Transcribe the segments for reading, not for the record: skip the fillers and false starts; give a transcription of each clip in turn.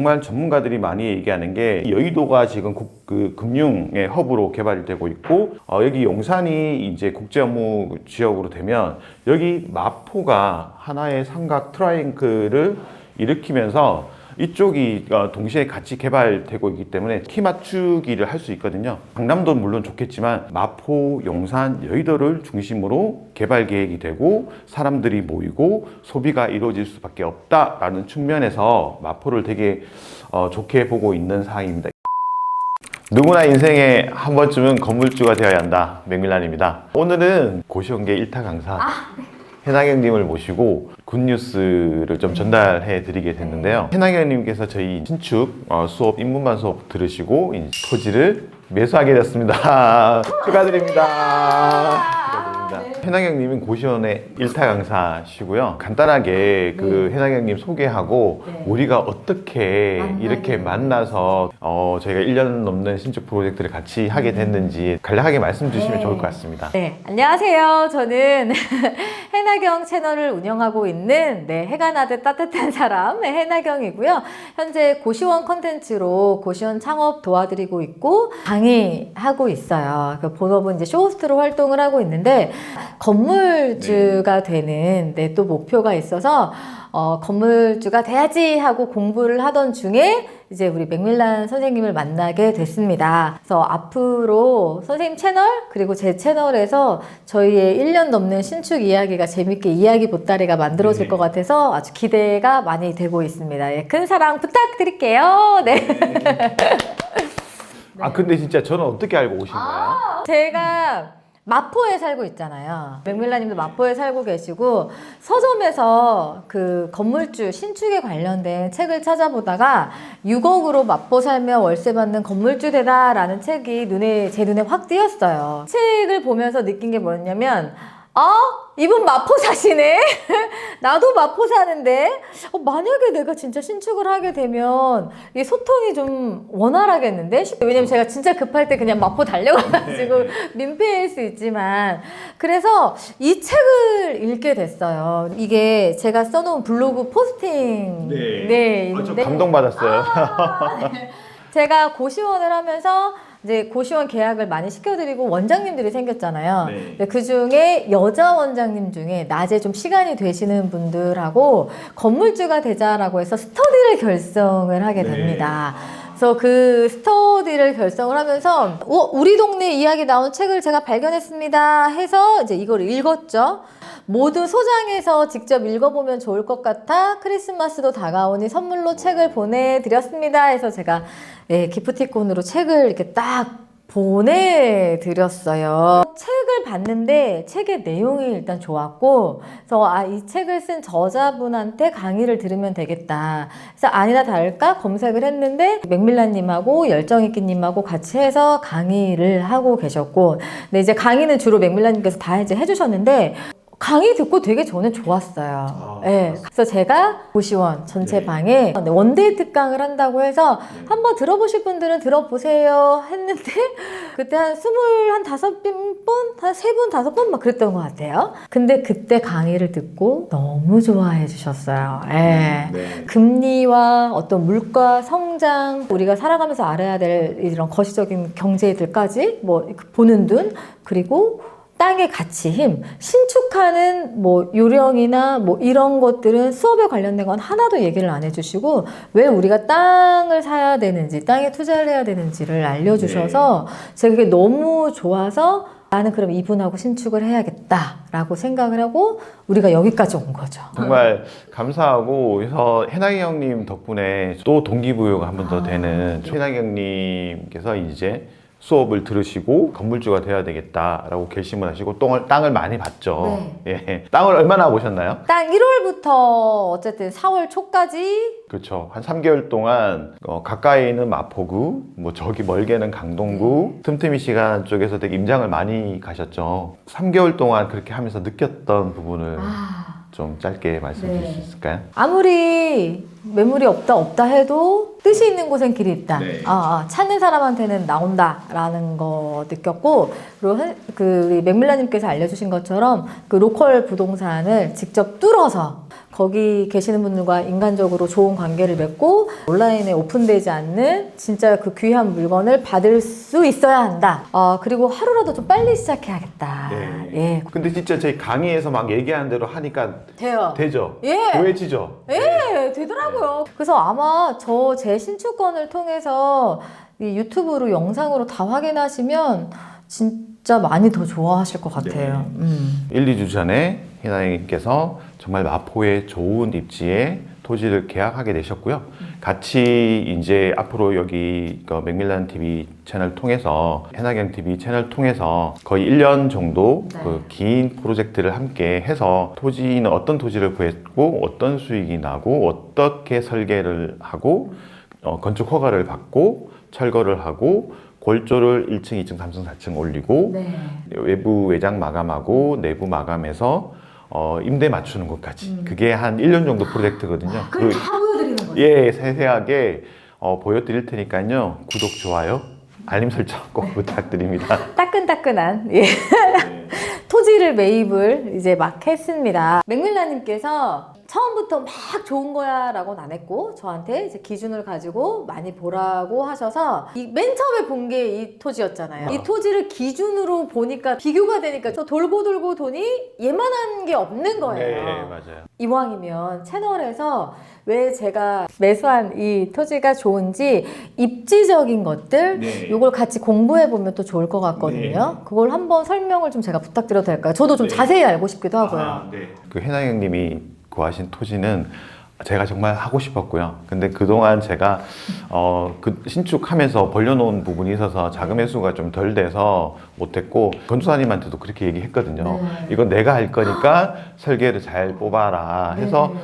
정말 전문가들이 많이 얘기하는 게 여의도가 지금 그 금융의 허브로 개발이 되고 있고 여기 용산이 이제 국제 업무 지역으로 되면 여기 마포가 하나의 삼각 트라이앵글을 일으키면서 이쪽이 동시에 같이 개발되고 있기 때문에 키 맞추기를 할 수 있거든요. 강남도 물론 좋겠지만 마포, 용산, 여의도를 중심으로 개발 계획이 되고 사람들이 모이고 소비가 이루어질 수밖에 없다라는 측면에서 마포를 되게 좋게 보고 있는 상황입니다. 누구나 인생에 한 번쯤은 건물주가 되어야 한다. 맥밀란입니다. 오늘은 고시원계 1타 강사 해나경님을 모시고 굿뉴스를 좀 전달해 드리게 됐는데요. 해나경님께서 저희 신축 수업, 입문반 수업 들으시고 토지를 매수하게 됐습니다. 축하드립니다. 해나경님은 고시원의 1타 강사시고요. 간단하게 그 해나경님 소개하고 우리가 어떻게 이렇게 만나서 저희가 1년 넘는 신축 프로젝트를 같이 하게 됐는지 간략하게 말씀 주시면 좋을 것 같습니다. 네, 안녕하세요. 저는 해나경 채널을 운영하고 있는 해가 나듯 따뜻한 사람 해나경이고요. 현재 고시원 컨텐츠로 고시원 창업 도와드리고 있고 강의하고 있어요. 그 본업은 이제 쇼호스트로 활동을 하고 있는데 건물주가 되는 또 목표가 있어서 건물주가 돼야지 하고 공부를 하던 중에 이제 우리 맥밀란 선생님을 만나게 됐습니다. 그래서 앞으로 선생님 채널 그리고 제 채널에서 저희의 1년 넘는 신축 이야기가 재밌게 이야기 보따리가 만들어질 것 같아서 아주 기대가 많이 되고 있습니다. 예, 큰 사랑 부탁드릴게요. 네. 근데 진짜 저는 어떻게 알고 오신 거예요? 제가 마포에 살고 있잖아요. 맥밀란님도 마포에 살고 계시고 서점에서 그 건물주 신축에 관련된 책을 찾아보다가 6억으로 마포 살면 월세 받는 건물주 되다라는 책이 제 눈에 확 띄었어요. 책을 보면서 느낀 게 뭐였냐면 이분 마포 사시네? 나도 마포 사는데 만약에 내가 진짜 신축을 하게 되면 이 소통이 좀 원활하겠는데? 왜냐면 제가 진짜 급할 때 그냥 마포 달려가가지고 민폐일 수 있지만 그래서 이 책을 읽게 됐어요. 이게 제가 써놓은 블로그 포스팅 저 감동받았어요. 제가 고시원을 하면서 이제 고시원 계약을 많이 시켜드리고 원장님들이 생겼잖아요. 근데 그 중에 여자 원장님 중에 낮에 좀 시간이 되시는 분들하고 건물주가 되자라고 해서 스터디를 결성을 하게 됩니다. 그래서 그 스터디를 결성을 하면서 우리 동네 이야기 나온 책을 제가 발견했습니다 해서 이제 이걸 읽었죠. 모두 소장해서 직접 읽어보면 좋을 것 같아 크리스마스도 다가오니 선물로 책을 보내드렸습니다 해서 제가 기프티콘으로 책을 이렇게 딱 보내드렸어요. 책을 봤는데 책의 내용이 일단 좋았고 그래서 이 책을 쓴 저자분한테 강의를 들으면 되겠다. 그래서 아니나 다를까 검색을 했는데 맥밀란님하고 열정있기님하고 같이 해서 강의를 하고 계셨고 근데 이제 강의는 주로 맥밀란님께서 다 이제 해주셨는데 강의 듣고 되게 저는 좋았어요. 그래서 제가 고시원 전체 방에 원데이 특강을 한다고 해서 한번 들어보실 분들은 들어보세요 했는데 그때 한 25분? 한 3분, 5분 막 그랬던 것 같아요. 근데 그때 강의를 듣고 너무 좋아해 주셨어요. 금리와 어떤 물가 성장, 우리가 살아가면서 알아야 될 이런 거시적인 경제들까지 보는 눈, 그리고 땅의 가치, 힘, 신축하는 요령이나 이런 것들은 수업에 관련된 건 하나도 얘기를 안 해주시고 왜 우리가 땅을 사야 되는지, 땅에 투자를 해야 되는지를 알려주셔서 제가 그게 너무 좋아서 나는 그럼 이분하고 신축을 해야겠다라고 생각을 하고 우리가 여기까지 온 거죠. 정말 감사하고 그래서 해나경님 덕분에 또 동기부여가 한 번 더 되는 해나경님께서 이제 수업을 들으시고 건물주가 되어야 되겠다라고 결심을 하시고 땅을 많이 봤죠. 땅을 얼마나 보셨나요? 땅 1월부터 어쨌든 4월 초까지 그렇죠. 한 3개월 동안 가까이는 마포구, 저기 멀게는 강동구, 틈틈이 시간 쪽에서 되게 임장을 많이 가셨죠. 3개월 동안 그렇게 하면서 느꼈던 부분을 좀 짧게 말씀해 주실 수 있을까요? 아무리 매물이 없다 해도 뜻이 있는 곳엔 길이 있다. 찾는 사람한테는 나온다라는 거 느꼈고 그리고 우리 맥밀란님께서 알려주신 것처럼 그 로컬 부동산을 직접 뚫어서 거기 계시는 분들과 인간적으로 좋은 관계를 맺고 온라인에 오픈되지 않는 진짜 그 귀한 물건을 받을 수 있어야 한다. 그리고 하루라도 좀 빨리 시작해야겠다. 네. 예. 근데 진짜 저희 강의에서 막 얘기하는 대로 하니까 돼요. 되죠? 예. 보여지죠? 예, 되더라고요. 그래서 아마 제 신축건을 통해서 이 유튜브로 영상으로 다 확인하시면 진짜 많이 더 좋아하실 것 같아요. 1, 2주 전에 희나님께서 정말 마포의 좋은 입지에 토지를 계약하게 되셨고요. 같이 이제 앞으로 여기 맥밀란 TV 채널 통해서 해나경 TV 채널 통해서 거의 1년 정도 네. 그 긴 프로젝트를 함께 해서 토지는 어떤 토지를 구했고 어떤 수익이 나고 어떻게 설계를 하고 건축 허가를 받고 철거를 하고 골조를 1층, 2층, 3층, 4층 올리고 네. 외부 외장 마감하고 내부 마감해서 임대 맞추는 것까지 그게 한 1년 정도 프로젝트거든요. 그걸 다 보여드리는 거예요. 예, 세세하게 보여드릴 테니까요. 구독, 좋아요, 알림 설정 꼭 부탁드립니다. 따끈따끈한 예. 토지를 매입을 이제 막 했습니다. 맥밀라님께서 처음부터 막 좋은 거야 라고는 안 했고 저한테 이제 기준을 가지고 많이 보라고 하셔서 맨 처음에 본 게 이 토지였잖아요. 이 토지를 기준으로 보니까 비교가 되니까 저 돌고 돌고 보니 얘만한 게 없는 거예요. 네, 맞아요. 이왕이면 채널에서 왜 제가 매수한 이 토지가 좋은지 입지적인 것들 네. 이걸 같이 공부해 보면 또 좋을 것 같거든요. 그걸 한번 설명을 좀 제가 부탁드려도 될까요? 저도 좀 자세히 알고 싶기도 하고요. 그 해나경님이 구하신 토지는 제가 정말 하고 싶었고요. 근데 그동안 제가 그 신축하면서 벌려놓은 부분이 있어서 자금 회수가 좀 덜 돼서 못했고 건축사님한테도 그렇게 얘기했거든요. 네. 이건 내가 할 거니까 설계를 잘 뽑아라 해서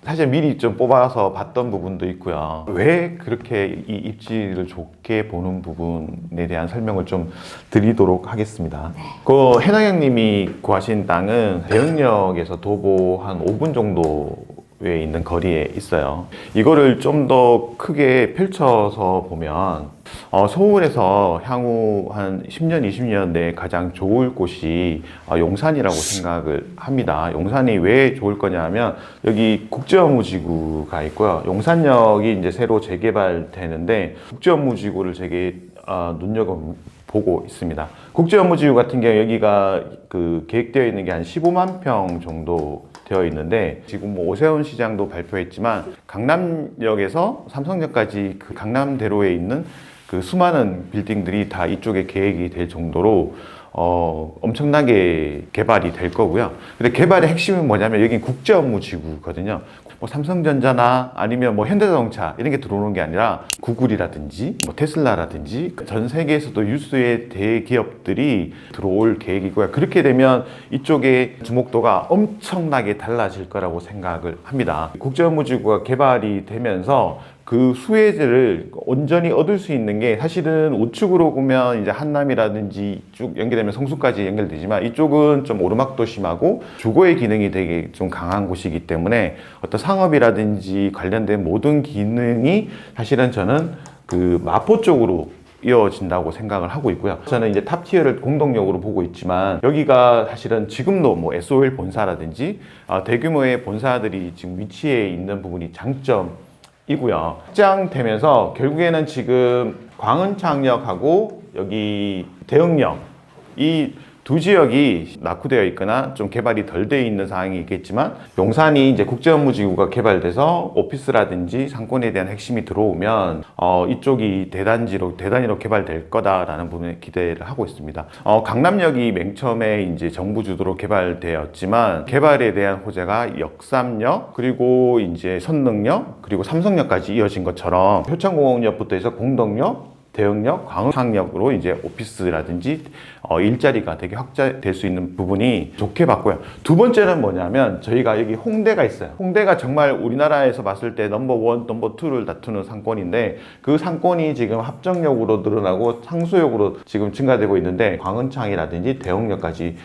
사실 미리 좀 뽑아서 봤던 부분도 있고요. 왜 그렇게 이 입지를 좋게 보는 부분에 대한 설명을 좀 드리도록 하겠습니다. 그 해나경님이 구하신 땅은 대흥역에서 도보 한 5분 정도에 있는 거리에 있어요. 이거를 좀 더 크게 펼쳐서 보면 서울에서 향후 한 10년, 20년 내에 가장 좋을 곳이 용산이라고 생각을 합니다. 용산이 왜 좋을 거냐 하면 여기 국제업무지구가 있고요. 용산역이 이제 새로 재개발되는데 국제업무지구를 눈여겨보고 있습니다. 국제업무지구 같은 경우 여기가 그 계획되어 있는 게 한 15만 평 정도 되어 있는데 지금 뭐 오세훈 시장도 발표했지만 강남역에서 삼성역까지 그 강남대로에 있는 그 수많은 빌딩들이 다 이쪽에 계획이 될 정도로 엄청나게 개발이 될 거고요. 근데 개발의 핵심은 뭐냐면 여기 국제업무지구거든요. 뭐 삼성전자나 아니면 뭐 현대자동차 이런 게 들어오는 게 아니라 구글이라든지 뭐 테슬라라든지 전 세계에서도 유수의 대기업들이 들어올 계획이고요. 그렇게 되면 이쪽의 주목도가 엄청나게 달라질 거라고 생각을 합니다. 국제업무지구가 개발이 되면서 그 수혜들을 온전히 얻을 수 있는 게 사실은 우측으로 보면 이제 한남이라든지 쭉 연결되면 성수까지 연결되지만 이쪽은 좀 오르막도 심하고 주거의 기능이 되게 좀 강한 곳이기 때문에 어떤 상업이라든지 관련된 모든 기능이 사실은 저는 그 마포 쪽으로 이어진다고 생각을 하고 있고요. 저는 이제 탑티어를 공동역으로 보고 있지만 여기가 사실은 지금도 뭐 SOL 본사라든지 대규모의 본사들이 지금 위치해 있는 부분이 장점이고요. 확장되면서 결국에는 지금 광은창역하고 여기 대흥역 이 두 지역이 낙후되어 있거나 좀 개발이 덜 되어 있는 상황이 있겠지만 용산이 이제 국제업무지구가 개발돼서 오피스라든지 상권에 대한 핵심이 들어오면 이쪽이 대단지로 개발될 거다라는 부분에 기대를 하고 있습니다. 강남역이 맨 처음에 이제 정부 주도로 개발되었지만 개발에 대한 호재가 역삼역 그리고 이제 선릉역 그리고 삼성역까지 이어진 것처럼 효창공원역부터 해서 공덕역 대흥역, 광흥역으로 이제 오피스라든지 일자리가 되게 확장될 수 있는 부분이 좋게 봤고요. 두 번째는 뭐냐면 저희가 여기 홍대가 있어요. 홍대가 정말 우리나라에서 봤을 때 넘버1, 넘버2를 다투는 상권인데 그 상권이 지금 합정역으로 늘어나고 상수역으로 지금 증가되고 있는데 광은창이라든지 대흥역까지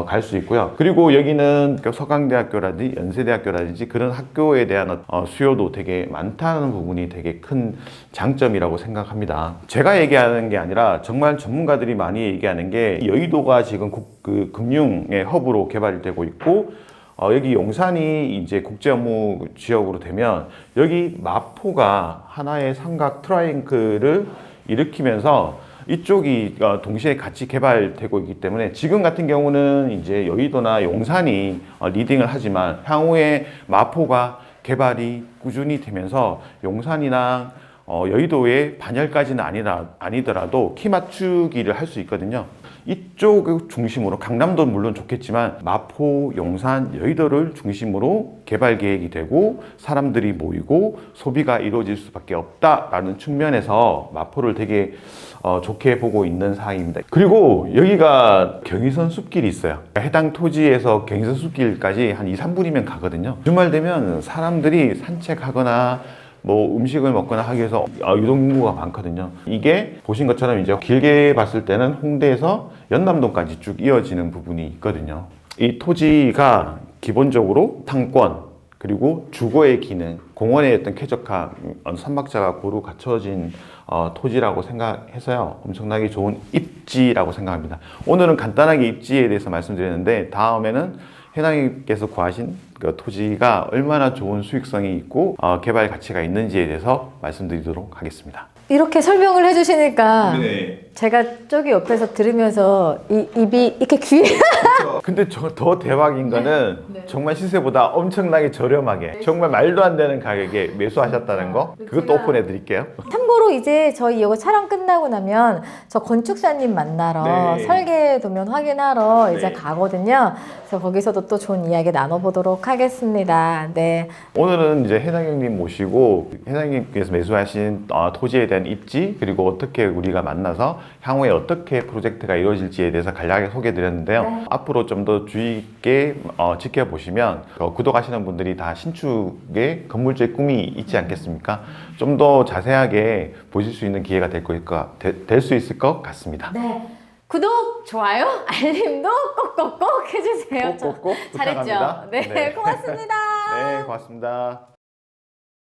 갈 수 있고요. 그리고 여기는 서강대학교라든지 연세대학교라든지 그런 학교에 대한 수요도 되게 많다는 부분이 되게 큰 장점이라고 생각합니다. 제가 얘기하는 게 아니라 정말 전문가들이 많이 얘기하는 게 여의도가 지금 그 금융의 허브로 개발이 되고 있고 여기 용산이 이제 국제 업무 지역으로 되면 여기 마포가 하나의 삼각 트라이앵글을 일으키면서 이쪽이 동시에 같이 개발되고 있기 때문에 지금 같은 경우는 이제 여의도나 용산이 리딩을 하지만 향후에 마포가 개발이 꾸준히 되면서 용산이나 여의도의 반열까지는 아니더라도 키 맞추기를 할 수 있거든요. 이쪽을 중심으로 강남도 물론 좋겠지만 마포, 용산, 여의도를 중심으로 개발 계획이 되고 사람들이 모이고 소비가 이루어질 수밖에 없다라는 측면에서 마포를 되게 좋게 보고 있는 상황입니다. 그리고 여기가 경의선 숲길이 있어요. 해당 토지에서 경의선 숲길까지 한 2, 3분이면 가거든요. 주말 되면 사람들이 산책하거나 뭐 음식을 먹거나 하기 위해서 유동 인구가 많거든요. 이게 보신 것처럼 이제 길게 봤을 때는 홍대에서 연남동까지 쭉 이어지는 부분이 있거든요. 이 토지가 기본적으로 상권 그리고 주거의 기능, 공원의 어떤 쾌적함, 삼박자가 고루 갖춰진 토지라고 생각해서요. 엄청나게 좋은 입지라고 생각합니다. 오늘은 간단하게 입지에 대해서 말씀드렸는데 다음에는 해당님께서 구하신 그 토지가 얼마나 좋은 수익성이 있고 개발 가치가 있는지에 대해서 말씀드리도록 하겠습니다. 이렇게 설명을 해주시니까 네. 제가 저기 옆에서 들으면서 입이 이렇게 귀에 근데 더 대박인 거는 네. 정말 시세보다 엄청나게 저렴하게 정말 말도 안 되는 가격에 매수하셨다는 거 그것도 제가- 오픈해 드릴게요. 참고로 이제 저희 이거 촬영 끝나고 나면 저 건축사님 만나러 네. 설계 도면 확인하러 이제 네. 가거든요. 그래서 거기서도 또 좋은 이야기 나눠보도록 하겠습니다. 네. 오늘은 이제 해당형님 모시고 해당님께서 매수하신 토지에 대한 입지 그리고 어떻게 우리가 만나서 향후에 어떻게 프로젝트가 이루어질지에 대해서 간략하게 소개해 드렸는데요. 네. 앞으로 좀 더 주의 있게 지켜보시면 구독하시는 분들이 다 신축의 건물주의 꿈이 있지 않겠습니까? 좀 더 자세하게 보실 수 있는 기회가 될 수 있을 것 같습니다. 네. 구독, 좋아요, 알림도 꼭꼭꼭 해주세요. 꼭꼭꼭 잘했죠? 부탁합니다. 네, 네. 고맙습니다. 네, 고맙습니다.